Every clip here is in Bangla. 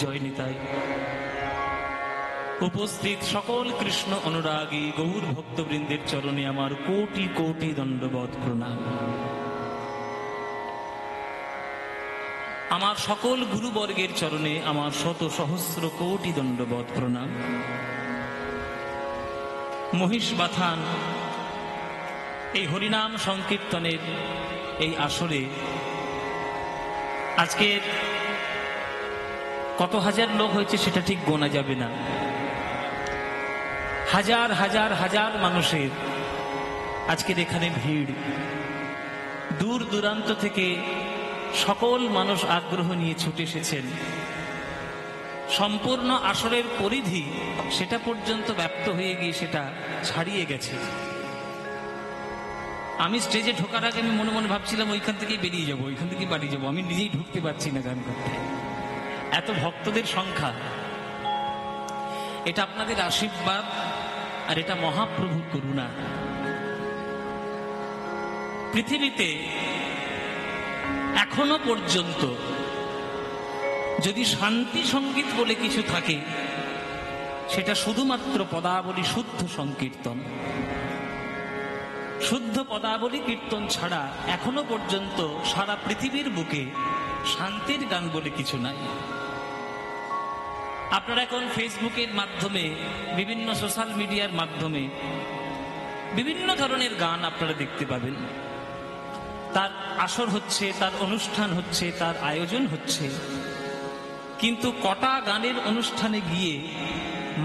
জয় নিতাই। উপস্থিত সকল কৃষ্ণ অনুরাগী গৌর ভক্তবৃন্দের চরণে আমার কোটি কোটি দণ্ডবৎ প্রণাম। আমার সকল গুরুবর্গের চরণে আমার শত সহস্র কোটি দণ্ডবৎ প্রণাম। মহিষবাথান এই হরিনাম সংকীর্তনের এই আসরে আজকে কত হাজার লোক হয়েছে সেটা ঠিক গোনা যাবে না। হাজার হাজার হাজার মানুষের আজকের এখানে ভিড়। দূর দূরান্ত থেকে সকল মানুষ আগ্রহ নিয়ে ছুটে এসেছেন। সম্পূর্ণ আসরের পরিধি সেটা পর্যন্ত ব্যাপ্ত হয়ে গিয়ে সেটা ছাড়িয়ে গেছে। আমি স্টেজে ঢোকার আগে আমি মনে মনে ভাবছিলাম ওইখান থেকেই বেরিয়ে যাবো, ওইখান থেকে বাড়ি যাবো। আমি নিজেই ঢুকতে পারছি না গান করতে, এত ভক্তদের সংখ্যা। এটা আপনাদের আশীর্বাদ আর এটা মহাপ্রভুর করুণা। পৃথিবীতে এখনো পর্যন্ত যদি শান্তি সঙ্গীত বলে কিছু থাকে সেটা শুধুমাত্র পদাবলী শুদ্ধ সংকীর্তন। শুদ্ধ পদাবলী কীর্তন ছাড়া এখনো পর্যন্ত সারা পৃথিবীর বুকে শান্তির গান বলে কিছু নাই। আপনারা এখন ফেসবুকের মাধ্যমে, বিভিন্ন সোশ্যাল মিডিয়ার মাধ্যমে বিভিন্ন ধরনের গান আপনারা দেখতে পাবেন। তার আসর হচ্ছে, তার অনুষ্ঠান হচ্ছে, তার আয়োজন হচ্ছে, কিন্তু কটা গানের অনুষ্ঠানে গিয়ে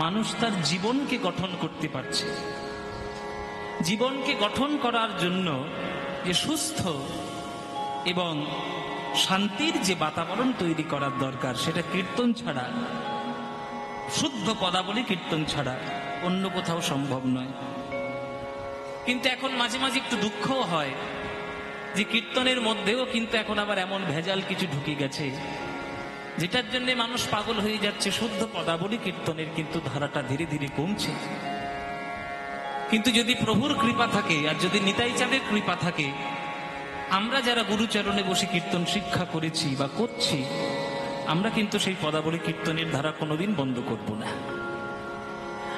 মানুষ তার জীবনকে গঠন করতে পারছে। জীবনকে গঠন করার জন্য যে সুস্থ এবং শান্তির যে বাতাবরণ তৈরি করার দরকার সেটা কীর্তন ছাড়া, শুদ্ধ পদাবলী কীর্তন ছাড়া অন্য কোথাও সম্ভব নয়। কিন্তু এখন মাঝে মাঝে একটু দুঃখও হয় যে কীর্তনের মধ্যেও কিন্তু এখন আবার এমন ভেজাল কিছু ঢুকে গেছে যেটার জন্য মানুষ পাগল হয়ে যাচ্ছে। শুদ্ধ পদাবলী কীর্তনের কিন্তু ধারাটা ধীরে ধীরে কমছে। কিন্তু যদি প্রভুর কৃপা থাকে আর যদি নিতাই চাঁদের কৃপা থাকে, আমরা যারা গুরুচরণে বসে কীর্তন শিক্ষা করেছি বা করছি, আমরা কিন্তু সেই পদাবলী কীর্তনের ধারা কোনোদিন বন্ধ করব না।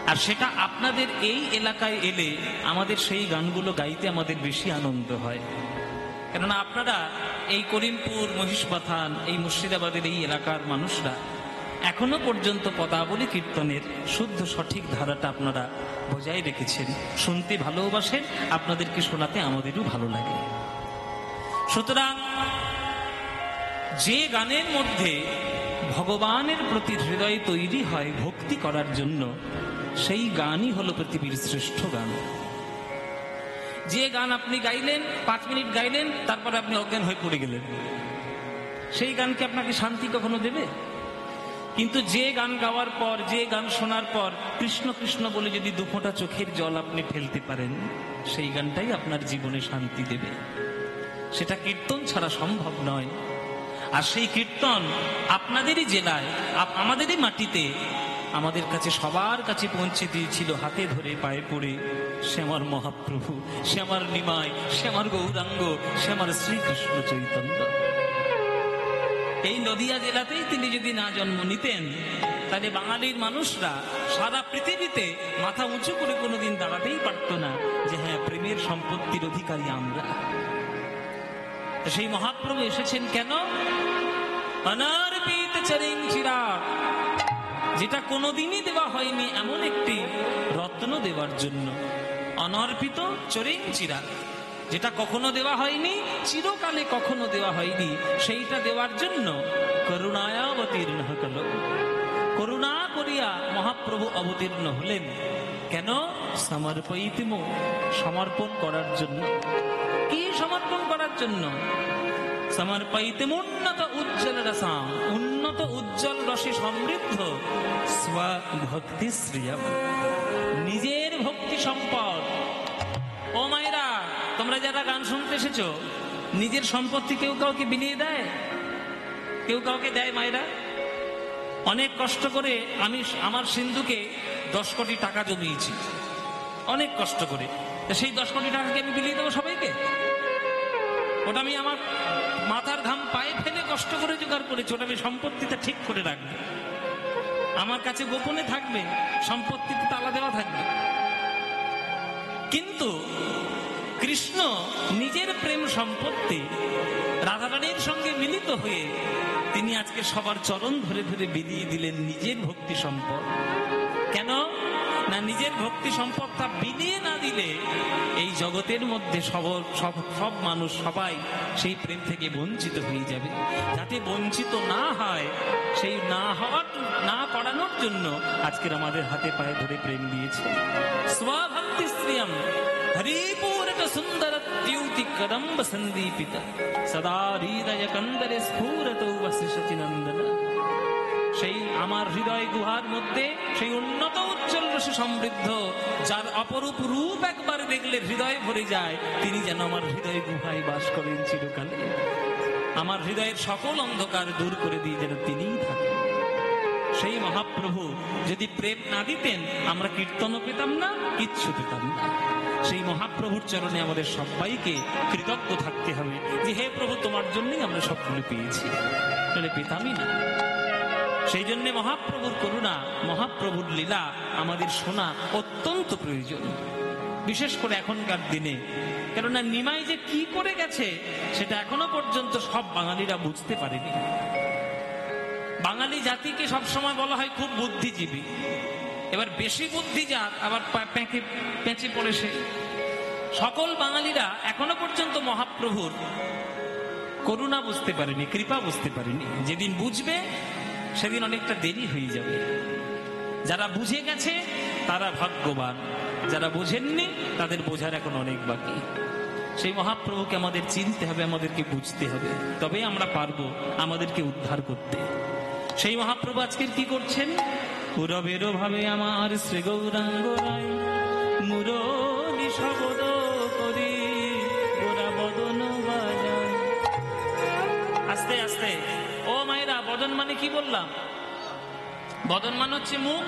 আর সেটা আপনাদের এই এলাকায় এলে আমাদের সেই গানগুলো গাইতে আমাদের বেশি আনন্দ হয়। কেননা আপনারা এই করিমপুর, মহিষবাথান, এই মুর্শিদাবাদের এই এলাকার মানুষরা এখনো পর্যন্ত পদাবলী কীর্তনের শুদ্ধ সঠিক ধারাটা আপনারা বজায় রেখেছেন। শুনতে ভালোবাসেন, আপনাদেরকে শোনাতে আমাদেরও ভালো লাগে। সুতরাং যে গানের মধ্যে ভগবানের প্রতি হৃদয় তৈরি হয় ভক্তি করার জন্য, সেই গানই হলো পৃথিবীর শ্রেষ্ঠ গান। যে গান আপনি গাইলেন, 5 মিনিট গাইলেন, তারপরে আপনি অজ্ঞান হয়ে পড়ে গেলেন, সেই গানকে আপনাকে শান্তি কখনো দেবে? কিন্তু যে গান গাওয়ার পর, যে গান শোনার পর কৃষ্ণ কৃষ্ণ বলে যদি 2 ফোঁটা চোখের জল আপনি ফেলতে পারেন, সেই গানটাই আপনার জীবনে শান্তি দেবে। সেটা কীর্তন ছাড়া সম্ভব নয়। আর সেই কীর্তন আপনাদেরই জেলায়, আমাদেরই মাটিতে, আমাদের কাছে সবার কাছে পৌঁছে দিয়েছিল হাতে ধরে পায়ে পড়ে সে আমার মহাপ্রভু, সে আমার নিমাই, সে আমার গৌরাঙ্গ, সে আমার শ্রীকৃষ্ণ চৈতন্য। এই নদিয়া জেলাতেই তিনি যদি না জন্ম নিতেন, তাহলে বাঙালির মানুষরা সারা পৃথিবীতে মাথা উঁচু করে কোনোদিন দাঁড়াতেই পারত না যে হ্যাঁ, প্রেমের সম্পত্তির অধিকারী আমরা। সেই মহাপ্রভু এসেছেন কেন? অনার্পিত চরিং চিরাগ, যেটা কোনোদিনই দেওয়া হয়নি এমন একটি রত্ন দেওয়ার জন্য। অনর্পিত চরিং চিরাগ, যেটা কখনো দেওয়া হয়নি, চিরকালে কখনো দেওয়া হয়নি, সেইটা দেওয়ার জন্য করুণায় অবতীর্ণ হল। করুণা করিয়া মহাপ্রভু অবতীর্ণ হলেন। কেন? সমর্পয়িতম, সমর্পণ করার জন্য। কি সমর্পণ করার জন্য? সমর্পয়িতম উন্নত উজ্জ্বল রসাম, উন্নত উজ্জ্বল রসে সমৃদ্ধ স্বভক্তি শ্রিয়ম, নিজের ভক্তি সম্পদ। ও মায়েরা, তোমরা যারা গান শুনতে এসেছো, নিজের সম্পত্তি কেউ কাউকে বিলিয়ে দেয়? কেউ কাউকে দেয়? মায়েরা, অনেক কষ্ট করে আমি আমার সিন্ধুকে 10 কোটি টাকা জমিয়েছি, অনেক কষ্ট করে। সেই 10 কোটি টাকাকে আমি বিলিয়ে দেবো সবাইকে? ওটা আমি আমার মাথার ঘাম পায়ে ফেলে কষ্ট করে জোগাড় করেছি, ওটা আমি সম্পত্তিটা ঠিক করে রাখবো। আমার কাছে গোপনে থাকবে, সম্পত্তিতে তালা দেওয়া থাকবে। কিন্তু কৃষ্ণ নিজের প্রেম সম্পত্তি রাধারানীর সঙ্গে মিলিত হয়ে তিনি আজকে সবার চরণ ধরে ধরে বিলিয়ে দিলেন নিজের ভক্তি সম্পদ। কেন না, নিজের ভক্তি সম্পদটা বিলিয়ে না দিলে এই জগতের মধ্যে সব মানুষ সবাই সেই প্রেম থেকে বঞ্চিত হয়ে যাবে। যাতে বঞ্চিত না হয়, সেই না করানোর জন্য আজকের আমাদের হাতে পায়ে ধরে প্রেম দিয়েছে। স্বভক্তি শ্রিয়ম হরিপূর্ণ সুন্দর দ্যুতি কদম্ব সন্দীপিত সদা হৃদয় কন্দরে স্ফুরত বসিষ্ঠিনন্দন। সেই আমার হৃদয় গুহার মধ্যে সেই উন্নত উজ্জ্বল রসে সমৃদ্ধ, যার অপরূপ রূপ একবার দেখলে হৃদয় ভরে যায়, তিনি যেন আমার হৃদয় গুহায় বাস করেন চিরকালে। আমার হৃদয়ের সকল অন্ধকার দূর করে দিয়ে যেন তিনিই থাকেন। সেই মহাপ্রভু যদি প্রেম না দিতেন, আমরা কীর্তনও পেতাম না, কিচ্ছু পেতাম না। সেই মহাপ্রভুর চরণে আমাদের সবাইকে কৃতজ্ঞ থাকতে হবে যে হে প্রভু, তোমার জন্যই আমরা সবগুলো পেয়েছি, তাহলে পেতামই না। সেই জন্য মহাপ্রভুর করুণা, মহাপ্রভুর লীলা আমাদের শোনা অত্যন্ত প্রয়োজন, বিশেষ করে এখনকার দিনে। কেননা নিমাই যে কি করে গেছে সেটা এখনো পর্যন্ত সব বাঙালিরা বুঝতে পারেনি। বাঙালি জাতিকে সবসময় বলা হয় খুব বুদ্ধিজীবী। এবার বেশি বুদ্ধি যার, আবার পেঁচে পড়ে সে। সকল বাঙালিরা এখনো পর্যন্ত মহাপ্রভুর করুণা বুঝতে পারেনি, কৃপা বুঝতে পারেনি। যেদিন বুঝবে সেদিন অনেকটা দেরি হয়ে যাবে। যারা বুঝে গেছে তারা ভাগ্যবান, যারা বোঝেননি তাদের বোঝার এখন অনেক বাকি। সেই মহাপ্রভুকে আমাদের চিনতে হবে, আমাদেরকে বুঝতে হবে, তবেই আমরা পারবো আমাদেরকে উদ্ধার করতে। সেই মহাপ্রভু আজকের কি করছেন? পুরবের ভাবে আমার শ্রী গৌরাঙ্গ রায় মুরলী শব্দ করি গোরা বদন বাজায়। আস্তে আস্তে ও মায়েরা, বদন মানে কি বললাম? বদন মানে হচ্ছে মুখ।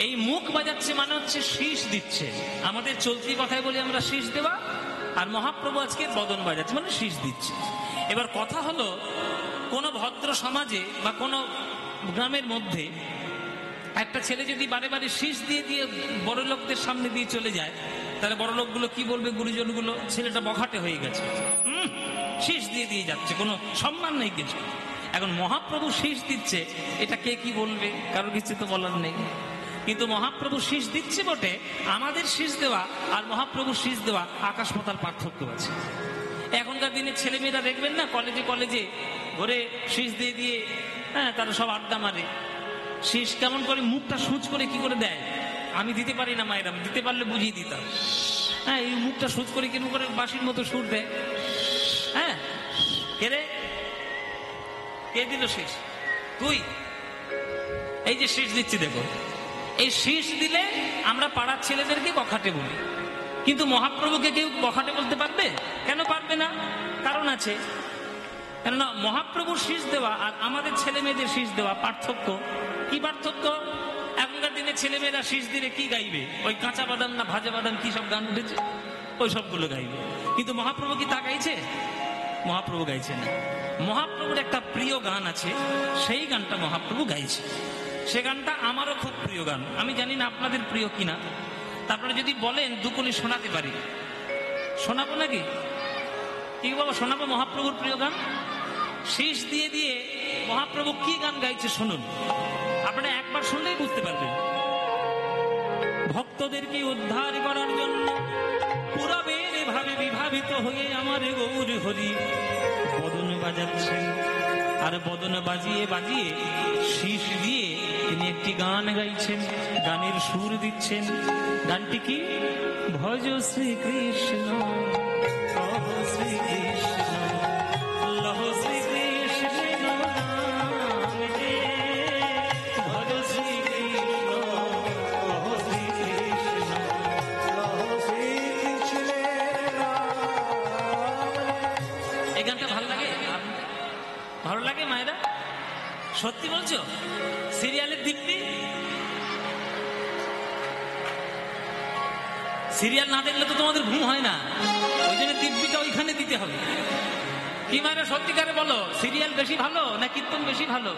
এই মুখ বাজাচ্ছে মানে হচ্ছে শীষ দিচ্ছে। আমাদের চলতি কথায় বলি আমরা শীষ দেওয়া, আর মহাপ্রভু আজকে বদন বাজাচ্ছে মানে শীষ দিচ্ছে। এবার কথা হলো, কোন ভদ্র সমাজে বা কোন গ্রামের মধ্যে একটা ছেলে যদি বারে বারে শীষ দিয়ে দিয়ে বড় লোকদের সামনে দিয়ে চলে যায়, তাহলে বড় লোকগুলো কি বলবে? গুরুজনগুলো, ছেলেটা বখাটে হয়ে গেছে, শীষ দিয়ে দিয়ে যাচ্ছে, কোনো সম্মান নেই কিছু। এখন মহাপ্রভু শীষ দিচ্ছে, এটা কে কি বলবে? কারো কিছু তো বলার নেই। কিন্তু মহাপ্রভু শীষ দিচ্ছে বটে, আমাদের শীষ দেওয়া আর মহাপ্রভু শীষ দেওয়া আকাশ পাতাল পার্থক্য আছে। এখনকার দিনে ছেলেমেয়েরা দেখবেন না, কলেজে কলেজে ঘরে শীষ দিয়ে দিয়ে তারা সব আড্ডা মারে। শীষ কেমন করে মুখটা সুচ করে কি করে দেয়? আমি দিতে পারি না মায়েরা, আমি দিতে পারলে বুঝিয়ে দিতাম। এই মুখটা সুচ করে কেমন করে বাঁশির মতো সুর দেয়। কে রে? কে দিল শীষ? তুই। এই যে শীষ দিচ্ছি দেখো, এই শীষ দিলে আমরা পাড়ার ছেলেদেরকে বখাটে বলি, কিন্তু মহাপ্রভুকে কেউ বখাটে বলতে পারবে? কেন পারবে না? কারণ আছে। কেননা মহাপ্রভুর শীষ দেওয়া আর আমাদের ছেলে মেয়েদের শীষ দেওয়া পার্থক্য। কি পার্থক্য? এখনকার দিনে ছেলে মেয়েরা শীষ দিলে কি গাইবে? ওই কাঁচা বাদাম না ভাজা বাদাম কি সব গান উঠেছে, ওই সবগুলো গাইবে। কিন্তু মহাপ্রভু কি তা গাইছে? মহাপ্রভু গাইছে না। মহাপ্রভুর একটা প্রিয় গান আছে, সেই গানটা মহাপ্রভু গাইছে। সে গানটা আমারও খুব প্রিয় গান। আমি জানি না আপনাদের প্রিয় কিনা, তারপরে যদি বলেন দুকলি শোনাতে পারি। শোনাবো নাকি? কি বাবা, শোনাবো মহাপ্রভুর প্রিয় গান। শীষ দিয়ে দিয়ে মহাপ্রভু কি গান গাইছে শুনুন, আপনারা একবার শুনলেই বুঝতে পারবেন। ভক্তদেরকে উদ্ধার করার জন্য পুরবের ভাবে বিভাবিত হয়ে আমার গৌর হরি বদন বাজাচ্ছেন, আর বদন বাজিয়ে বাজিয়ে শীষ দিয়ে তিনি একটি গান গাইছেন, গানের সুর দিচ্ছেন। গানটি কি? ভজ শ্রীকৃষ্ণ কহ শ্রীকৃষ্ণ লহ শ্রীকৃষ্ণ নাম রে, ভজ শ্রীকৃষ্ণ কহ শ্রীকৃষ্ণ লহ শ্রীকৃষ্ণ। এই গানটা ভালো লাগে? ভালো লাগে মায়েরা? সত্যি বলছো? সিরিয়ালের দিব্যি, সিরিয়াল না দেখলে তো তোমাদের ঘুম হয় না, ওই জন্য দিব্যিটা ওইখানে দিতে হবে। কি মায়েরা সত্যিকারে বলো, সিরিয়াল বেশি ভালো না কীর্তন বেশি ভালো?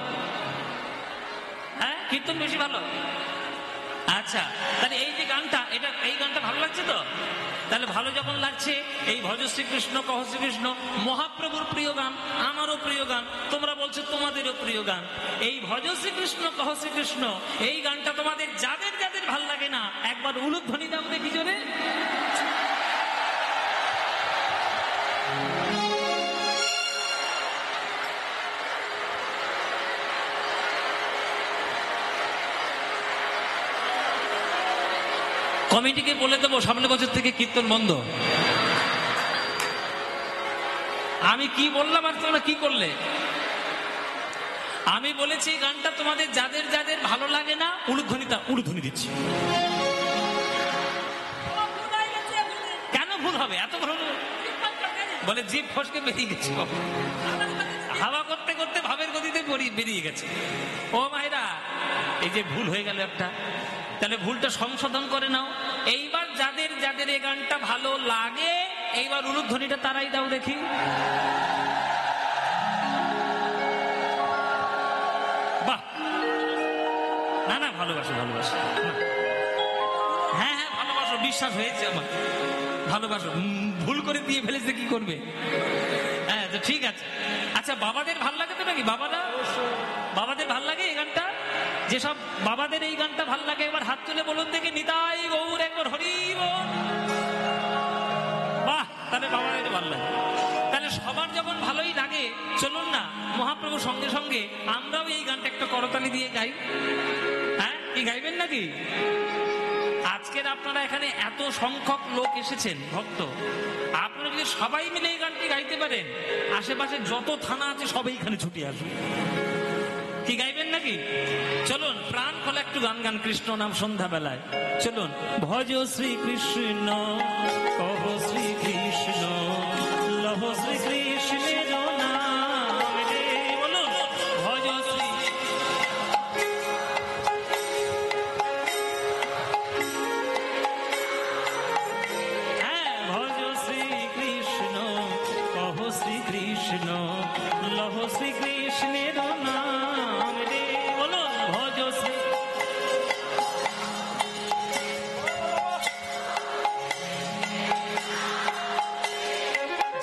কীর্তন বেশি ভালো? আচ্ছা, তাহলে এই যে গানটা, এই গানটা ভালো লাগছে তো? তাহলে ভালো যখন লাগছে, এই ভজ শ্রীকৃষ্ণ কহ শ্রীকৃষ্ণ মহাপ্রভুর প্রিয় গান, আমারও প্রিয় গান, তোমরা বলছো তোমাদেরও প্রিয় গান। এই ভজ শ্রীকৃষ্ণ কহ শ্রীকৃষ্ণ এই গানটা তোমাদের যাদের যাদের ভাল লাগে না, একবার উলুধ্বনি দাও দেখি জোরে। কমিটিকে বলে দেবো সামনের বছর থেকে কীর্তন বন্ধ। আমি কি বললাম আর তোমরা কি করলে? আমি বলেছি গানটা তোমাদের যাদের যাদের ভালো লাগে না, উলুধ্বনি দিচ্ছি। কেন ভুল হবে? এত ভুল বলে জিভ ফসকে বেরিয়ে গেছে, হাওয়া করতে করতে ভাবের গতিতে বেরিয়ে গেছে। ও মায়েরা, এই যে ভুল হয়ে গেল একটা, তাহলে ভুলটা সংশোধন করে নাও। এইবার যাদের যাদের এই গানটা ভালো লাগে, এইবার উলুধ্বনিটা তারাই দাও দেখি। বাহ, না না, ভালোবাসো ভালোবাসো, হ্যাঁ হ্যাঁ ভালোবাসো, বিশ্বাস হয়েছে আমার, ভালোবাসো। ভুল করে দিয়ে ফেলেছে, কি করবে? হ্যাঁ তো ঠিক আছে। আচ্ছা, বাবাদের ভাল লাগে তো নাকি? বাবাদের ভাল লাগে এই গানটা? যেসব বাবাদের এই গানটা ভাল লাগে একবার হাত তুলে বলুন দেখি, নিতাই গৌর একবার হরি বল। বাহ, তাহলে বাবাদের ভাল লাগে। তাহলে সবার যখন ভালোই লাগে, চলুন না মহাপ্রভুর সঙ্গে সঙ্গে আমরাও এই গানটা একটা করতালি দিয়ে গাই। হ্যাঁ, কি গাইবেন নাকি? আজকের আপনারা এখানে এত সংখ্যক লোক এসেছেন, ভক্ত, আপনারা যদি সবাই মিলে এই গানটি গাইতে পারেন, আশেপাশে যত থানা আছে সবাই এখানে ছুটে আসবে। কি গাইবেন নাকি? চলুন প্রাণ খোলা একটু গান গান কৃষ্ণ নাম সন্ধ্যাবেলায়। চলুন, ভজ শ্রীকৃষ্ণ কহ শ্রীকৃষ্ণ লহ শ্রীকৃষ্ণের নাম রে। বলুন, ভজ শ্রী হ্যাঁ, ভজ শ্রীকৃষ্ণ কহ শ্রীকৃষ্ণ লহ শ্রীকৃষ্ণের নাম রে। বলুন, ভজ শ্রী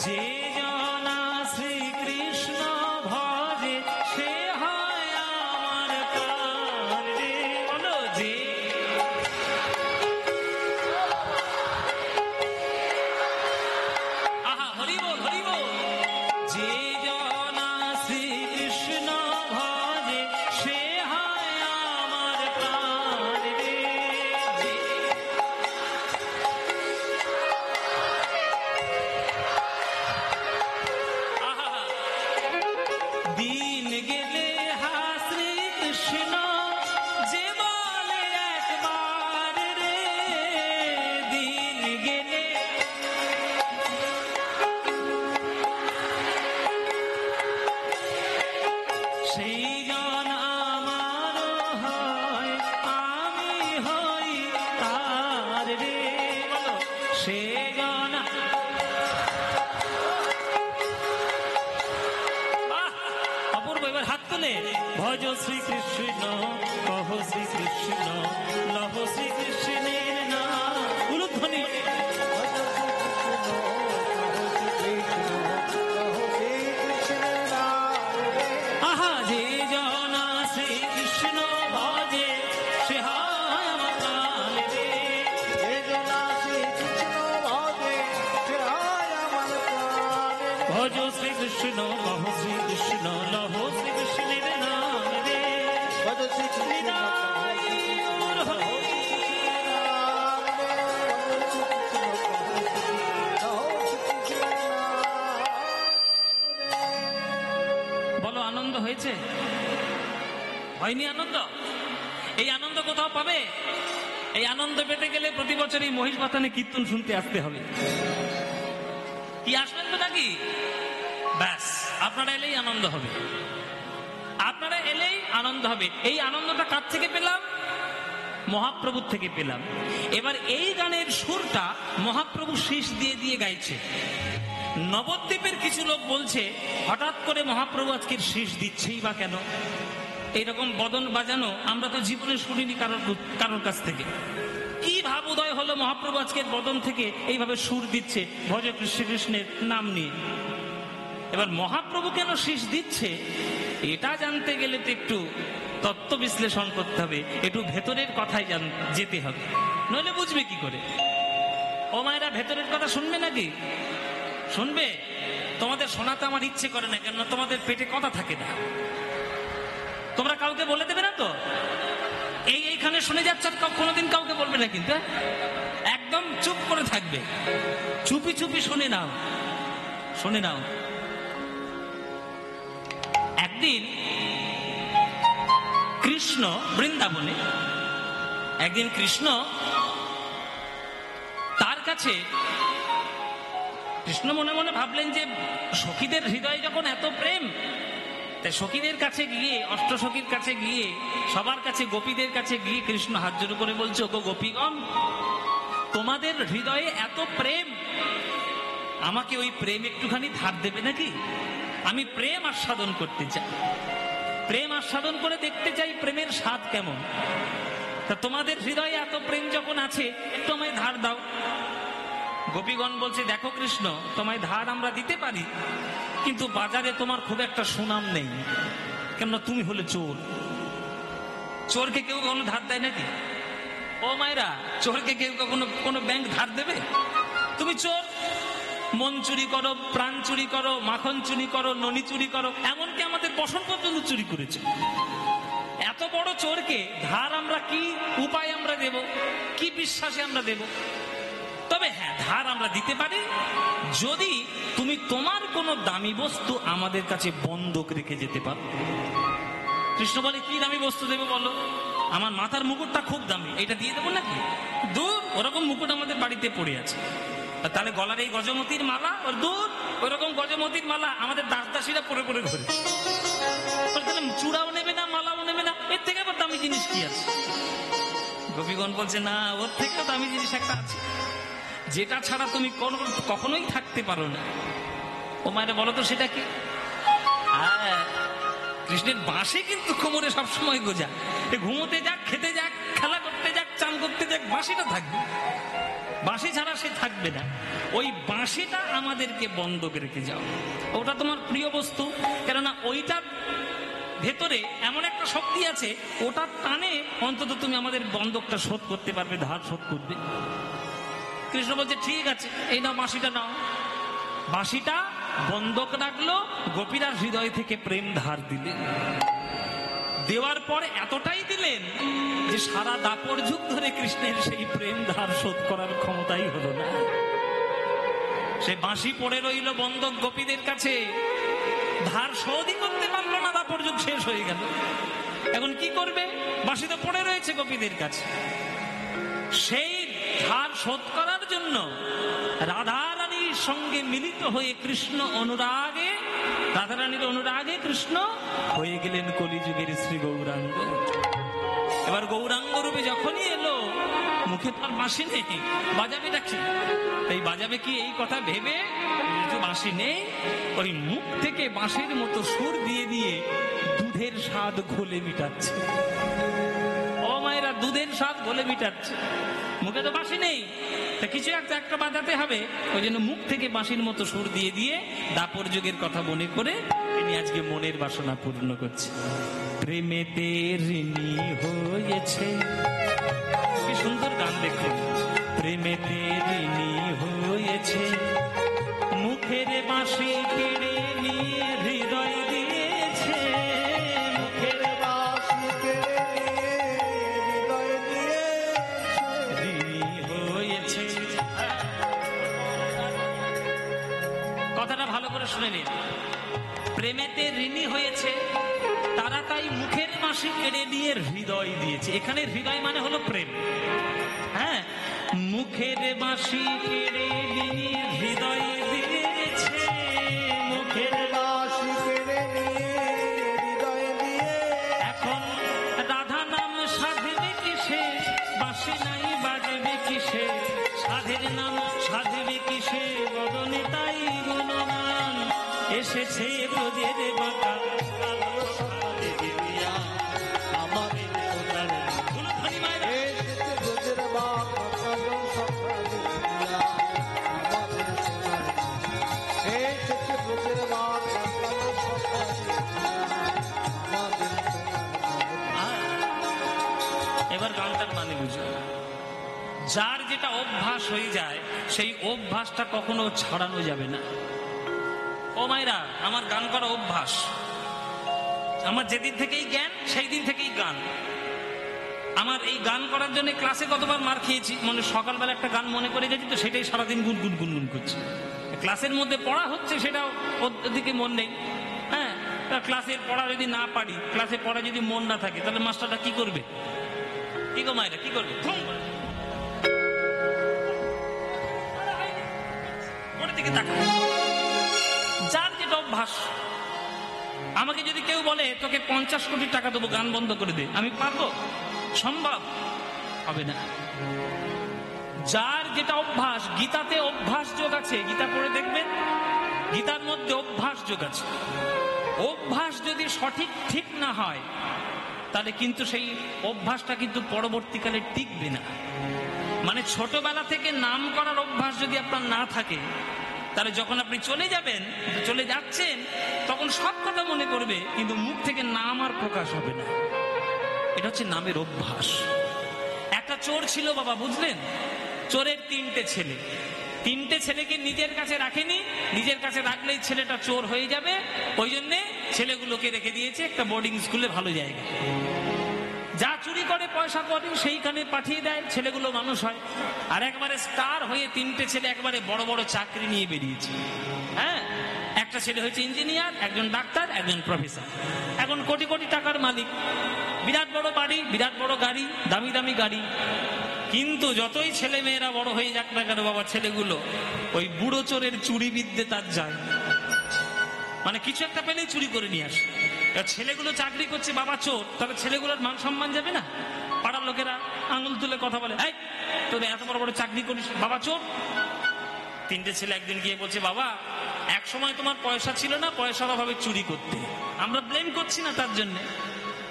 যে জনা শ্রীকৃষ্ণ ভজে সে হয় আমার প্রাণ রে। বলো, যে আহা হরি বল হরি বল। যে জনা শ্রীকৃষ্ণ ভজে সে হয় আমার প্রাণ রে। আহা, দিন গেলে হা শ্রীকৃষ্ণ যে বলে একবার রে, দিন গেলে সেই জন আমার হয়, আমি হই তার রে। বলো, সে জন অপূর্ব। এবার হাত তুলে ভজ শ্রীকৃষ্ণ কহ শ্রীকৃষ্ণ লহ শ্রীকৃষ্ণের নাম। উলুধ্বনি। আহা, যে জনা শ্রীকৃষ্ণ ভজে সে হয় আমার প্রাণ রে। ভজ শ্রীকৃষ্ণ কহ শ্রীকৃষ্ণ লহ শ্রীকৃষ্ণের নাম রে। নিতাই গৌর হরি। বলো, আনন্দ হয়েছে? হয়নি আনন্দ? এই আনন্দ কোথাও পাবে? এই আনন্দ পেতে গেলে প্রতি বছর এই মহিষ বাথানে কীর্তন শুনতে আসতে হবে। কি আসবেন তো নাকি? ব্যাস, আপনারা এলেই আনন্দ হবে, আপনারা এলেই আনন্দ হবে। এই আনন্দটা কার থেকে পেলাম? মহাপ্রভুর থেকে পেলাম। এবার এই গানের সুরটা মহাপ্রভু শীষ দিয়ে দিয়ে গাইছে। নবদ্বীপের কিছু লোক বলছে, হঠাৎ করে মহাপ্রভু আজকের শীষ দিচ্ছেই বা কেন? এইরকম বদন বাজানো আমরা তো জীবনে শুনিনি কারোর কাছ থেকে। কি ভাব উদয় হলো মহাপ্রভু আজকের বদন থেকে এইভাবে সুর দিচ্ছে ভজ কৃষ্ণ কৃষ্ণের নাম নিয়ে। এবার মহাপ্রভু কেন শীষ দিচ্ছে এটা জানতে গেলে তো একটু তত্ত্ব বিশ্লেষণ করতে হবে, একটু ভেতরের কথাই যেতে হবে, নইলে বুঝবে কি করে? ও মায়েরা ভেতরের কথা শুনবে নাকি? শুনবে? তোমাদের শোনাতে আমার ইচ্ছে করে না, কেন তোমাদের পেটে কথা থাকে না। তোমরা কাউকে বলে দেবে না তো? এইখানে শুনে যাচ্ছে, কোনোদিন কাউকে বলবে না কিন্তু, একদম চুপ করে থাকবে, চুপি চুপি শুনে নাও, শুনে নাও। একদিন কৃষ্ণ বৃন্দাবনে, একদিন কৃষ্ণ তার কাছে, কৃষ্ণ মনে মনে ভাবলেন যে সখীদের হৃদয়ে যখন এত প্রেম, তাই সখীদের কাছে গিয়ে, অষ্টসখীর কাছে গিয়ে, সবার কাছে, গোপীদের কাছে গিয়ে কৃষ্ণ হাত জোড় করে বলছে, ওগো গোপীগণ, তোমাদের হৃদয়ে এত প্রেম, আমাকে ওই প্রেম একটুখানি ধার দেবে নাকি? আমি প্রেম আস্বাদন করতে চাই, প্রেম আস্বাদন করে দেখতে চাই প্রেমের স্বাদ কেমন। তা তোমাদের হৃদয়ে এত প্রেম যখন আছে, একটু আমায় ধার দাও। গোপীগণ বলছে, দেখো কৃষ্ণ, তোমায় ধার আমরা দিতে পারি, কিন্তু বাজারে তোমার খুব একটা সুনাম নেই, কেননা তুমি হলে চোর। চোরকে কেউ কখনো ধার দেয় নাকি? ও মায়েরা, চোরকে কেউ কখনো কোনো ব্যাংক ধার দেবে? তুমি চোর, মন চুরি করো, প্রাণ চুরি করো, মাখন চুরি করো, ননি চুরি করো, এমনকি আমাদের বসন পর্যন্ত চুরি করেছে। এত বড় চোরকে ধার আমরা কি উপায় আমরা দেব, কি বিশ্বাসে আমরা দেব? তবে হ্যাঁ, ধার আমরা দিতে পারি যদি তুমি তোমার কোনো দামি বস্তু আমাদের কাছে বন্ধক রেখে যেতে পারো। কৃষ্ণ বলে, কি দামি বস্তু দেবে বলো? আমার মাথার মুকুটটা খুব দামি, এটা দিয়ে দেবো নাকি? দূর, ওরকম মুকুট আমাদের বাড়িতে পড়ে আছে। তাহলে গলার এই গজমতির মালা, ওর দূর, ওইরকম গজমতির মালা আমাদের দাস দাসীরা পরে পরে ঘরে। তাহলে চূড়াও নেবে না, মালাও নেবে না, এর থেকে আবার দামি জিনিস কি আছে? গোপীগণ বলছে, না, ওর থেকে দামি জিনিস একটা আছে, যেটা ছাড়া তুমি কখনোই থাকতে পারো না। ও মায়েরা বলো তো সেটা কি? কৃষ্ণের বাঁশি কিন্তু কোমরে সবসময় গোজা, ঘুমোতে যাক, খেতে যাক, খেলা করতে যাক, চান করতে যাক, বাঁশিটা থাকবে, বাঁশি ছাড়া সে থাকবে না। ওই বাঁশিটা আমাদেরকে বন্ধক রেখে যাও, ওটা তোমার প্রিয় বস্তু, কেননা ওইটা ভেতরে এমন একটা শক্তি আছে, ওটা টানে অন্তত তুমি আমাদের বন্ধকটা শোধ করতে পারবে, ধার শোধ করবে। কৃষ্ণ বলছে, ঠিক আছে, এই নাও বাঁশিটা নাও। বাঁশিটা বন্ধক রাখলো, গোপীরা হৃদয় থেকে প্রেম ধার দিলেন। দেওয়ার পর এতটাই দিলেন যে সারা দাপর যুগ ধরে কৃষ্ণের সেই প্রেম ধার শোধ করার ক্ষমতাই হলো না। সে বাঁশি পড়ে রইল বন্ধক গোপীদের কাছে, ধার শোধই করতে পারলো না, দাপর যুগ শেষ হয়ে গেল। এখন কি করবে? বাঁশি তো পড়ে রয়েছে গোপীদের কাছে। সেই ধার শোধ করার জন্য রাধারানীর সঙ্গে মিলিত হয়ে কৃষ্ণ অনুরাগে, রাধারানীর অনুরাগে কৃষ্ণ হয়ে গেলেন কলিযুগের শ্রী গৌরাঙ্গ। এবার গৌরাঙ্গ রূপে যখনই এলো, মুখে তার বাঁশি নেই, বাজাবে নাকি? এই বাজাবে কি এই কথা ভেবে বাঁশি নেই, ওই মুখ থেকে বাঁশির মতো সুর দিয়ে দিয়ে দুধের স্বাদ ঘোলে মিটাচ্ছে। ও মায়েরা, দুধের স্বাদ ঘোলে মিটাচ্ছে, মুখে তো বাঁশি নেই, তা কিছু একটা বাজাতে হবে, ওই জন্য মুখ থেকে বাঁশির মতো সুর দিয়ে দিয়ে দাপর যুগের কথা মনে করে তিনি আজকে মনের বাসনা পূর্ণ করছে। প্রেমেতে ঋণী হয়েছে, কি সুন্দর গান দেখুন। প্রেমেতে ঋণী হয়েছে, মুখের বাঁশি কেড়ে নিয়ে হৃদয় দিয়েছে, মুখের বাঁশি কেড়ে নিয়ে হৃদয় দিয়েছে, ঋণী হয়েছে। কথাটা ভালো করে শুনে নিন। প্রেমেতে ঋণী হয়েছে, তারা তাই মুখের বাঁশি কেড়ে নিয়ে হৃদয় দিয়েছে। এখানে হৃদয় মানে হলো প্রেম। হ্যাঁ, মুখের বাঁশি কেড়ে নিয়ে হৃদয় দিয়েছে, মুখের বাঁশি কেড়ে নিয়ে হৃদয় দিয়ে। এখন রাধা নাম সাধবে কিসে, বাঁশি নাই বাজবে কিসে, সাধের নাম সাধবে কিসে, বদনে তাই গুণগান। এসেছে ব্রজের বাঁকা কালো সকালে দেবিয়া, এবার গানটার মানে বুঝুন। যার যেটা অভ্যাস হয়ে যায় সেই অভ্যাসটা কখনো ছাড়ানো যাবে না। ও মায়েরা, আমার গান করা অভ্যাস, আমার যেদিন থেকেই জ্ঞান সেই দিন থেকেই গান। আমার এই গান করার জন্য ক্লাসে কতবার মার খেয়েছি, মানে সকালবেলা একটা গান মনে করে গেছি তো সেটাই সারাদিন গুনগুন গুনগুন করছি। ক্লাসের মধ্যে পড়া হচ্ছে সেটা ওদিকে মন নেই। হ্যাঁ, ক্লাসের পড়া যদি না পারি, ক্লাসে পড়া যদি মন না থাকে, তাহলে মাস্টারটা কি করবে? কি গো মায়েরা, কি করবে? দিকে তাকায়। যার যেটা অভ্যাস। আমাকে যদি কেউ বলে তোকে 50 কোটি টাকা দেবো গান বন্ধ করে দে, আমি পারবো? সম্ভব হবে না। যার যেটা অভ্যাস, গীতাতে অভ্যাস যোগ আছে, গীতা পড়ে দেখবেন, গীতার মধ্যে অভ্যাস যোগ আছে। অভ্যাস যদি সঠিক ঠিক না হয় তাহলে কিন্তু সেই অভ্যাসটা কিন্তু পরবর্তীকালে টিকবে না। মানে ছোটবেলা থেকে নাম করার অভ্যাস যদি আপনার না থাকে, তাহলে যখন আপনি চলে যাবেন, চলে যাচ্ছেন, তখন সব কথা মনে করবে কিন্তু মুখ থেকে নাম আর প্রকাশ হবে না। এটা হচ্ছে নামের অভ্যাস। একটা চোর ছিল বাবা, বুঝলেন? চোরের 3টে ছেলে। 3টে ছেলেকে নিজের কাছে রাখেনি, নিজের কাছে রাখলেই ছেলেটা চোর হয়ে যাবে, ওই জন্যে ছেলেগুলোকে রেখে দিয়েছে একটা বোর্ডিং স্কুলে, ভালো জায়গা। যা চুরি করে পয়সা করে সেইখানে পাঠিয়ে দেয়, ছেলেগুলো মানুষ হয়। আর একবারে স্টার হয়ে 3টে ছেলে একবারে বড় বড় চাকরি নিয়ে বেরিয়েছে। হ্যাঁ, একটা ছেলে হয়েছে ইঞ্জিনিয়ার, একজন ডাক্তার, একজন প্রফেসর, এখন কোটি কোটি টাকার মালিক, বিরাট বড় বাড়ি, বিরাট বড় গাড়ি, দামি দামি গাড়ি। কিন্তু যতই ছেলে মেয়েরা বড় হয়ে যাক না কেন বাবা, ছেলেগুলো ওই বুড়ো চোরের চুরি বিদ্যে তার যায়, মানে কিছু একটা পেলেই চুরি করে নিয়ে আসে। ছেলেগুলো চাকরি করছে, বাবা চোর, তবে ছেলেগুলোর মান সম্মান যাবে না? পাড়ার লোকেরা আঙুল তুলে কথা বলে, এই তোর এত বড় বড় চাকরি করিস, বাবা চোর। 3টে ছেলে একদিন গিয়ে বলছে, বাবা এক সময় তোমার পয়সা ছিল না, পয়সার অভাবে চুরি করতে, আমরা ব্লেম করছি না তার জন্য,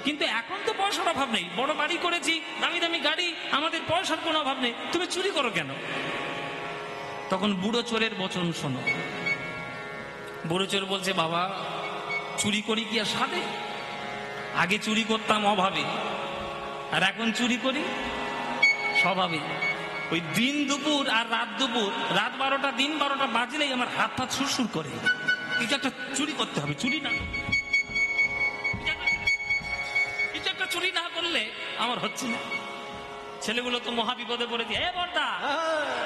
কিন্তু এখন তো পয়সার অভাব নেই, বড় বাড়ি করেছি, দামি দামি গাড়ি, আমাদের পয়সার কোনো অভাব নেই, তুমি চুরি করো কেন? তখন বুড়ো চোরের বচন শোনো। বুড়ো চোর বলছে, বাবা চুরি করি কি আর সাধে? আগে চুরি করতাম অভাবে, আর এখন চুরি করি স্বভাবে। ওই দিন দুপুর আর রাত দুপুর, রাত 12টা দিন 12টা বাজলেই আমার হাত হাত সুরসুর করে, কিছু একটা চুরি করতে হবে, চুরি না কিছু একটা চুরি না করলে আমার হচ্ছে না। ছেলেগুলো তো মহা বিপদে পড়েছে। এ বর্দা,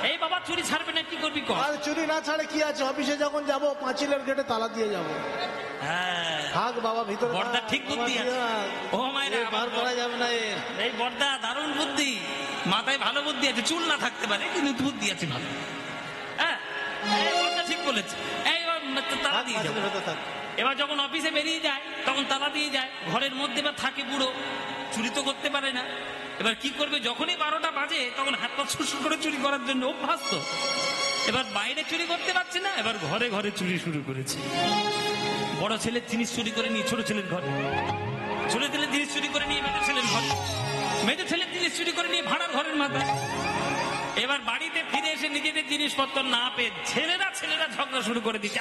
এই বাবা চুরি ছাড়বে না, কি করবি কর? আর চুরি না ছাড়ে কি আছে, অফিসে যখন যাব পাঁচিলের গেটে তালা দিয়ে যাব। হ্যাঁ থাক বাবা ভিতরে, বর্দা ঠিক বুদ্ধি আছে। ও মায়েরা, বার করা যাবে না। এই বর্দা দারুণ বুদ্ধি, মাথায় ভালো বুদ্ধি আছে, চুল না থাকতে পারে কিন্তু বুদ্ধি আছে ভালো। হ্যাঁ বর্দা ঠিক বলেছে। এই তালা দিয়ে যাবে। এবার যখন অফিসে বেরিয়ে যায় তখন তালা দিয়ে যায়, ঘরের মধ্যে বা থাকে বুড়ো, চুরি তো করতে পারে না। এবার কি করবে, যখনই 12টা বাজে তখন হাত পা সুরসুর করে চুরি করার জন্য অভ্যাস তো। এবার বাইরে চুরি করতে পারছে না, এবার ঘরে ঘরে চুরি শুরু করেছে। বড় ছেলের জিনিস চুরি করে নিয়ে ছোট ছেলের ঘরে, ছোট ছেলের জিনিস চুরি করে নিয়ে মেজো ছেলের ঘরে, মেজো ছেলের জিনিস চুরি করে নিয়ে ভাড়ার ঘরের মাথায়। এবার বাড়িতে ফিরে এসে নিজেদের জিনিসপত্র না পেয়ে ছেলেরা ঝগড়া শুরু করে দিচ্ছে।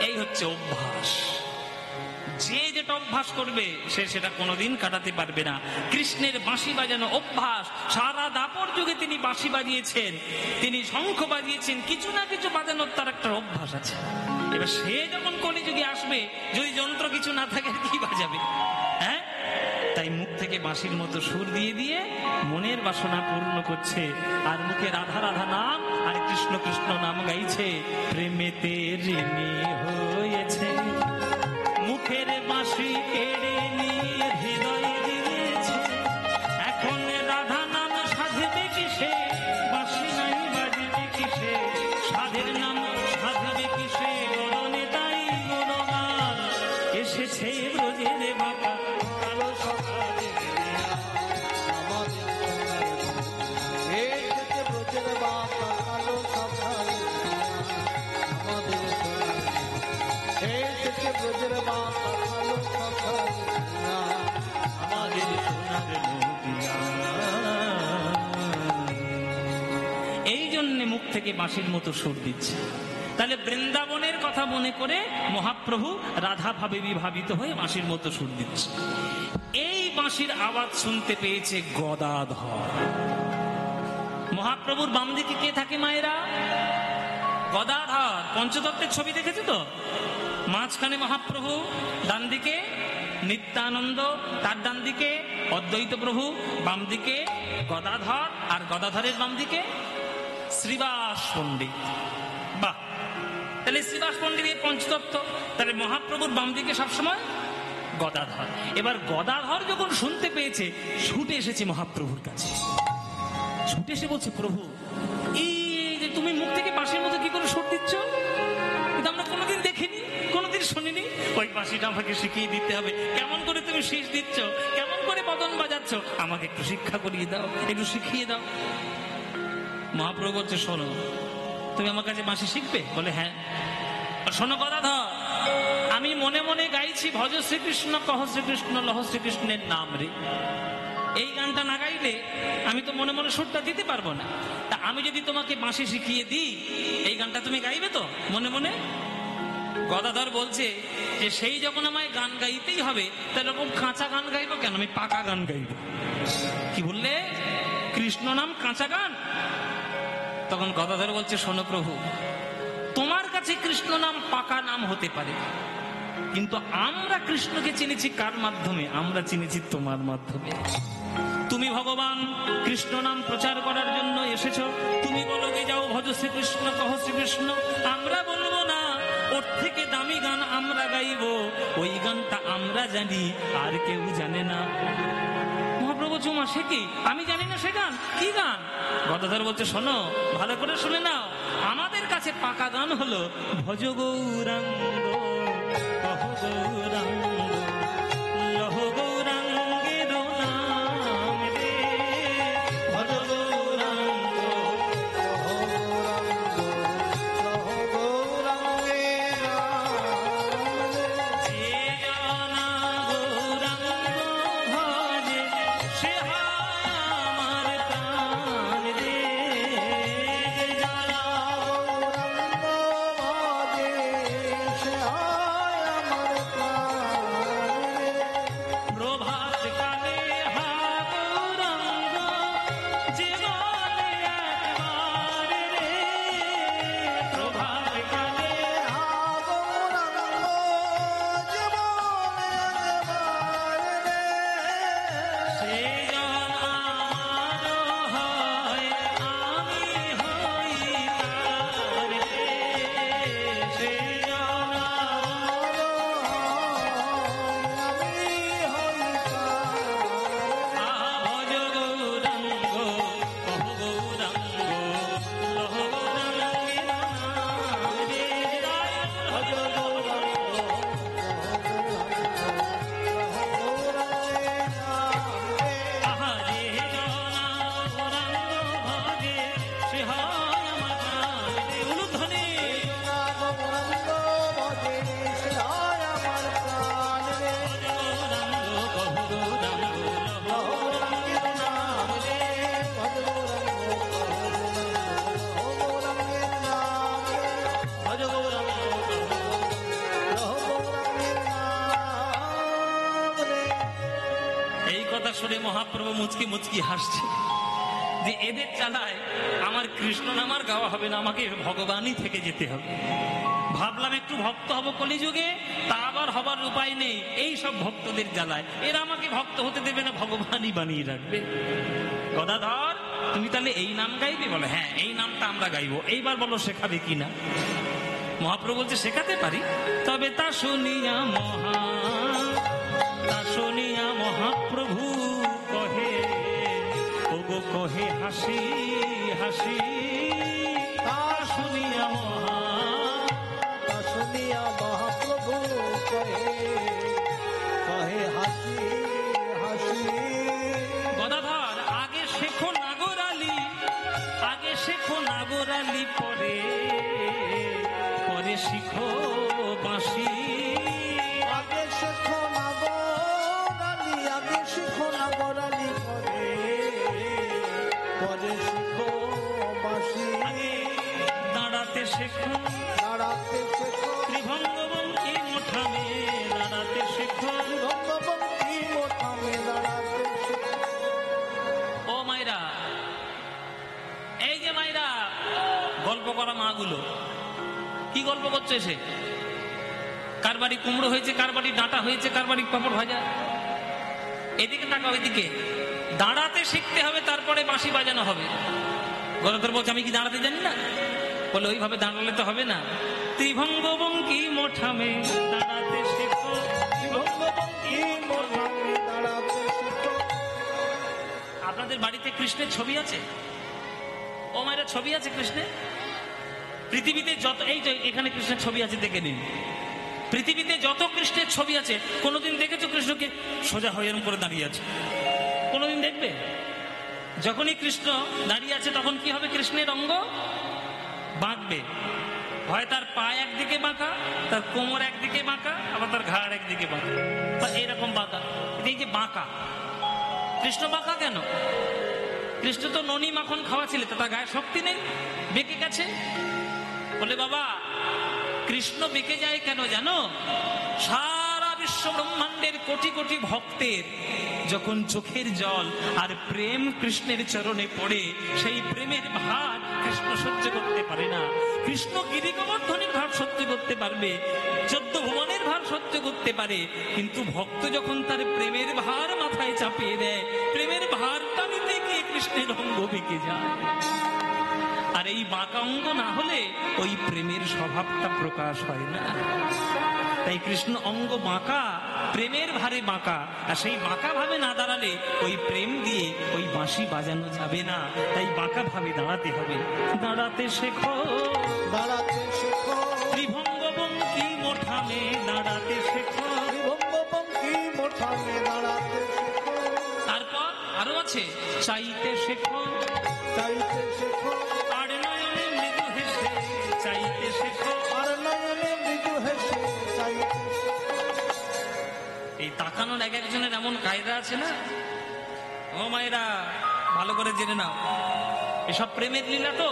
এই হচ্ছে অভ্যাস। যে যেটা অভ্যাস করবে সে সেটা কোনোদিন কাটাতে পারবে না। কৃষ্ণের বাঁশি বাজানো অভ্যাস, সারা দাপর যুগে তিনি বাঁশি বাজিয়েছেন, তিনি শঙ্খ বাজিয়েছেন, কিছু না কিছু বাজানোর তার একটা অভ্যাস আছে। এবার সে যখন কলিযুগে আসবে, যদি যন্ত্র কিছু না থাকে কি বাজাবে? হ্যাঁ, তাই মুখ থেকে বাঁশির মতো সুর দিয়ে দিয়ে মনের বাসনা পূর্ণ করছে, আর মুখে রাধা রাধা নাম আর কৃষ্ণ কৃষ্ণ নাম গাইছে। প্রেমেতে ঋণী হয়েছে, মুখের বাঁশি কেড়ে নিয়ে হৃদয় দিয়েছে, এখন রাধা নাম সাধবে কিসে, বাঁশি নাই বাজবে কিসে, সাধের নাম সাধবে কিসে, গরনে তাই গুণগান এসেছে ব্রজের বাবা। এই জন্য মুখ থেকে বাঁশির মতো সুর দিচ্ছে। তাহলে বৃন্দাবনের কথা মনে করে মহাপ্রভু রাধা ভাবে বিভাবিত হয়ে বাঁশির মতো সুর দিচ্ছে। এই বাঁশির আওয়াজ শুনতে পেয়েছে গদাধর। মহাপ্রভুর বাম দিকে কে থাকে মায়েরা? গদাধর। পঞ্চতত্ত্বের ছবি দেখেছে তো? মাঝখানে মহাপ্রভু, ডান দিকে নিত্যানন্দ, তার ডান দিকে অদ্বৈত প্রভু, বাম দিকে গদাধর, আর গদাধরের বাম দিকে শ্রীবাস পণ্ডিত। বাহ, তাহলে শ্রীবাস পণ্ডিত এই পঞ্চতত্ত্ব। তাহলে মহাপ্রভুর বাম দিকে সবসময় গদাধর। এবার গদাধর যখন শুনতে পেয়েছে, ছুটে এসেছে মহাপ্রভুর কাছে। ছুটে এসে বলছে, প্রভু এই যে তুমি মুখ থেকে বাঁশির মতো কি করে সুর দিচ্ছ, কিন্তু আমরা কোনোদিন দেখিনি, কোনোদিন শুনিনি। ওই বাঁশিটা আমাকে শিখিয়ে দিতে হবে। কেমন করে তুমি শীষ দিচ্ছ, কেমন করে বদন বাজাচ্ছ, আমাকে একটু শিক্ষা করিয়ে দাও, একটু শিখিয়ে দাও। মহাপ্রভু বলছে, শোনো, তুমি আমার কাছে বাঁশি শিখবে? বলে হ্যাঁ। শোনো গদাধর, আমি মনে মনে গাইছি ভজ শ্রীকৃষ্ণ কহ শ্রীকৃষ্ণ লহ শ্রীকৃষ্ণের নাম রে। এই গানটা না গাইলে আমি তো মনে মনে সুরটা দিতে পারবো না। তা আমি যদি তোমাকে বাঁশি শিখিয়ে দিই, এই গানটা তুমি গাইবে তো মনে মনে? গদাধর বলছে যে সেই যখন আমায় গান গাইতেই হবে, তাহলে এরকম কাঁচা গান গাইবো কেন, আমি পাকা গান গাইবো। কি বললে? কৃষ্ণ নাম কাঁচা গান? তখন গদাধর বলছে, শোনো প্রভু, তোমার কাছে কৃষ্ণ নাম পাকা নাম হতে পারে, কিন্তু আমরা কৃষ্ণকে চিনেছি কার মাধ্যমে? আমরা চিনেছি তোমার মাধ্যমে। তুমি ভগবান কৃষ্ণ নাম প্রচার করার জন্য এসেছো, তুমি বলো গে যাও ভজ শ্রীকৃষ্ণ কহ শ্রীকৃষ্ণ। আমরা বলবো না, ওর থেকে দামি গান আমরা গাইবো, ওই গানটা আমরা জানি, আর কেউ জানে না। মহাপ্রভু চুমা, সে কি? আমি জানি না সে গান? কি গান? গদাধর বলছে, শোনো, ভালো করে শুনে নাও, আমাদের কাছে পাকা গান হলো ভজ গৌরাঙ্গ কহ গৌরাঙ্গ লহ গৌরাঙ্গের নাম রে। ভজ গৌরাঙ্গ লহ গৌরাঙ্গের নাম রে। যে জনা গৌরাঙ্গ ভজে, সে হয় আমার প্রাণ রে। যে জনা গৌরাঙ্গ ভজে, সে হয় আমার প্রাণ রে। প্রভাত কালে হা গৌরাঙ্গ, যে বলে একবার রে। প্রভাত কালে হা গৌরাঙ্গ, যে বলে একবার রে। সে জন আমার হয়, আমি হই তার রে। সে জন ভজ গৌরাঙ্গ কহ গৌরাঙ্গ লহ গৌরাঙ্গের নাম রে। ভজ আহা, যে জনা গৌরাঙ্গ ভজে, সে হয় আমার প্রাণ রে। উলুধ্বনি। গৌরাঙ্গ কহ গৌরাঙ্গ লহ গৌরাঙ্গের নাম রে। ভজ গৌরাঙ্গ। এই কথা শুনে মহাপ্রভু মুচকি মুচকি হাসছে, যে এদের চালায় আমার কৃষ্ণ নাম আর গাওয়া হবে না, আমাকে ভগবানই থেকে যেতে হবে। ভাবলাম একটু ভক্ত হব কলিযুগে, তা আবার হবার উপায় নেই। এই সব ভক্তদের জ্বালায়, এরা আমাকে ভক্ত হতে দেবে না, ভগবানই বানিয়ে রাখবে। গদাধর, তুমি তাহলে এই নাম গাইবে? বলে হ্যাঁ, এই নামটা আমরা গাইবো। এইবার বলো শেখাবে কিনা? মহাপ্রভু বলছে, শেখাতে পারি, তবে তা শুনিয়া মহাপ্রভু কহে, ওগো কহে হাসি হাসি। তা শুনিয়া মহাপ্রভু কহে হাসি হাসি। গদাধর, আগে শেখো নাগরালি, আগে শেখো নাগরালি, পরে পরে শিখো বাঁশি। আগে শেখো নাগরালি, আগে শেখো নাগরালি, পরে শিখো বাঁশি। আগে দাঁড়াতে শেখো, গল্প করছে এসে, কার বাড়ি কুমড়ো হয়েছে, কার বাড়ি ডাঁটা হয়েছে, কার বাড়ি পাঁপড় ভাজা। এদিকে তাকাও, এদিকে দাঁড়াতে শিখতে হবে, তারপরে বাঁশি বাজানো হবে। গলতর বলছে আমি কি দাঁড়াতে জানি না? বলে ওইভাবে দাঁড়ালে তো হবে না। ত্রিভঙ্গ বঙ্কি মোঠামে দাঁড়াতে শেখো, ত্রিভঙ্গ বঙ্কি মোঠামে দাঁড়াতে শেখো। আপনাদের বাড়িতে কৃষ্ণের ছবি আছে? ও মায়েরা ছবি আছে কৃষ্ণের? পৃথিবীতে যত, এই যে এখানে কৃষ্ণের ছবি আছে, দেখে নিন। পৃথিবীতে যত কৃষ্ণের ছবি আছে, কোনোদিন দেখেছো কৃষ্ণকে সোজা হয়ে এরকম করে দাঁড়িয়ে আছে? কোনোদিন দেখবে? যখনই কৃষ্ণ দাঁড়িয়ে আছে তখন কি হবে? কৃষ্ণের অঙ্গ বাঁকবে। হয় তার পা একদিকে বাঁকা, তার কোমর একদিকে বাঁকা, আবার তার ঘাড় একদিকে বাঁকা, বা এরকম বাঁকা। এই যে বাঁকা, কৃষ্ণ বাঁকা কেন? কৃষ্ণ তো ননি মাখন খাওয়া ছিল, তার গায়ে শক্তি নেই, বেঁকে গেছে। বলে বাবা, কৃষ্ণ বেঁকে যায় কেন জানো? সারা বিশ্ব ব্রহ্মাণ্ডের কোটি কোটি ভক্তের যখন চোখের জল আর প্রেম কৃষ্ণের চরণে পড়ে, সেই প্রেমের ভার কৃষ্ণ সহ্য করতে পারে না। কৃষ্ণ গিরি গোবর্ধনের ভার সহ্য করতে পারবে, 14 ভুবনের ভার সহ্য করতে পারে, কিন্তু ভক্ত যখন তার প্রেমের ভার মাথায় চাপিয়ে দেয়, প্রেমের ভারটা নিতে গিয়ে কৃষ্ণের অঙ্গ বেঁকে যায়। আর এই বাঁকা অঙ্গ না হলে ওই প্রেমের স্বভাবটা প্রকাশ হয় না। তাই কৃষ্ণ অঙ্গ বাঁকা, প্রেমের ভারে বাঁকা, আর সেই বাঁকা ভাবে না দাঁড়ালে ওই প্রেম দিয়ে ওই বাঁশি বাজানো যাবে না। তাই বাঁকা ভাবে দাঁড়াতে হবে। দাঁড়াতে শেখো, দাঁড়াতে শেখো, ত্রিভঙ্গ বঙ্কি মোঠামে দাঁড়াতে শেখো, ত্রিভঙ্গ বঙ্কি মোঠামে দাঁড়াতে শেখো। তারপর আরো আছে, চাইতে শেখো, চাইতে শেখো, আর নয়নে মৃদু হেসে চাইতে শেখো, আর নয়নে মৃদু হেসে চাইতে শেখো। এই তাকানোর এক একজনের এমন কায়দা আছে না? ও মায়েরা, ভালো করে জেনে নাও, এসব প্রেমের লীলা তো,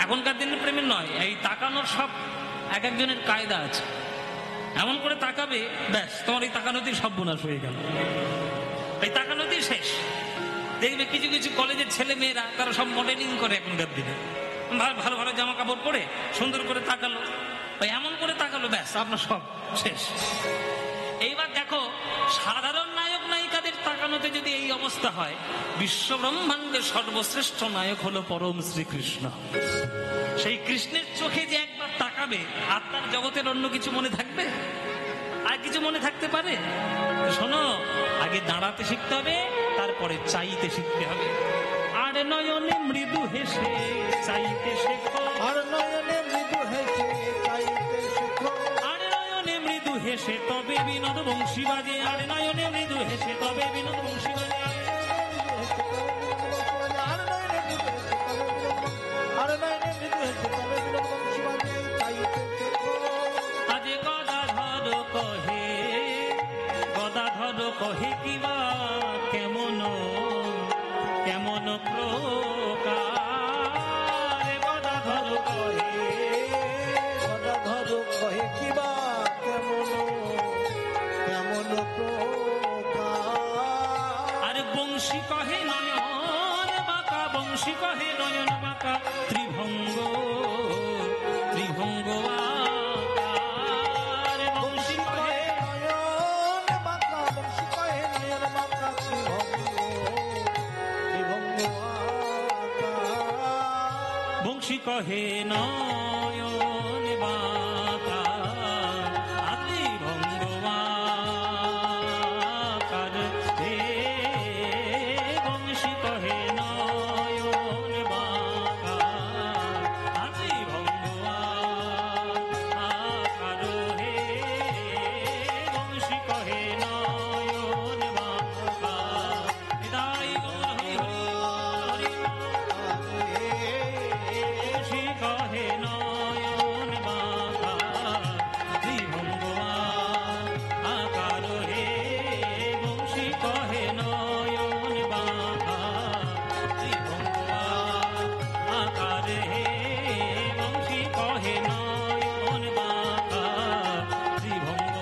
এখনকার দিনের প্রেমের নয়। এই তাকানোর সব এক একজনের কায়দা আছে। এমন করে তাকাবে, ব্যাস তোমার এই তাকানোতেই সব বোনাস হয়ে গেল, এই তাকানোতেই শেষ। দেখবে কিছু কিছু কলেজের ছেলে মেয়েরা তারা সব মডেলিং করে এখনকার দিনে, ভালো ভালো জামা কাপড় পরে সুন্দর করে তাকালো, এমন করে তাকালো, ব্যাস আপনার সব শেষ। এইবার দেখো, সাধারণ নায়ক নায়িকাদের তাকানোতে যদি এই অবস্থা হয়, বিশ্ব ব্রহ্মাণ্ডের সর্বশ্রেষ্ঠ নায়ক হলো পরম শ্রীকৃষ্ণ। সেই কৃষ্ণের চোখে যে একবার তাকাবে, আর তার জগতের অন্য কিছু মনে থাকবে? আর কিছু মনে থাকতে পারে? শোনো, আগে দাঁড়াতে শিখতে হবে, তারপরে চাইতে শিখতে হবে। আর নয়নে মৃদু হেসে চাইতে শেখো, আর নয়নে মৃদু হেসে চাইতে শেখো, আর নয়নে মৃদু হেসে তবে বিনোদ বংশী বাজে, আর নয়নে মৃদু হেসে তবে বিনোদ বংশী বাজে, আর নয়নে মৃদু হেসে তবে বিনোদ বংশী বাজে, চাইতে শেখো। আজে গদাধর কহে, গদাধর কহে কিবা কেমন কেমন প্রকার, গদাধর কহে, গদাধর কহে কিবা কেমন কেমন প্রকার। আর বংশী কহে নয়ন বাঁকা, বংশী কহে নয়ন বাঁকা, ত্রিভঙ্গ ত্রিভঙ্গ আকার, বংশী কহে নয়ন বাঁকা, বংশী কহে নয়ন বাঁকা, ত্রিভঙ্গ আকার। বংশী কহে নয়ন বাঁকা, ত্রিভঙ্গ আকার, হে বংশী কহে নয়ন বাঁকা, ত্রিভঙ্গ আকার, হে বংশী কহে নয়ন বাঁকা। হৃদয় গৌর হরি হরি বংশী কহে নয়ন বাঁকা, ত্রিভঙ্গ আকার, হে বংশী কহে নয়ন বাঁকা, ত্রিভঙ্গ আকার, হে বংশী কহে নয়ন বাঁকা, ত্রিভঙ্গ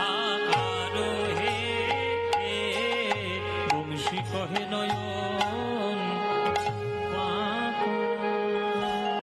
আকার, হে বংশী কহে নয়ন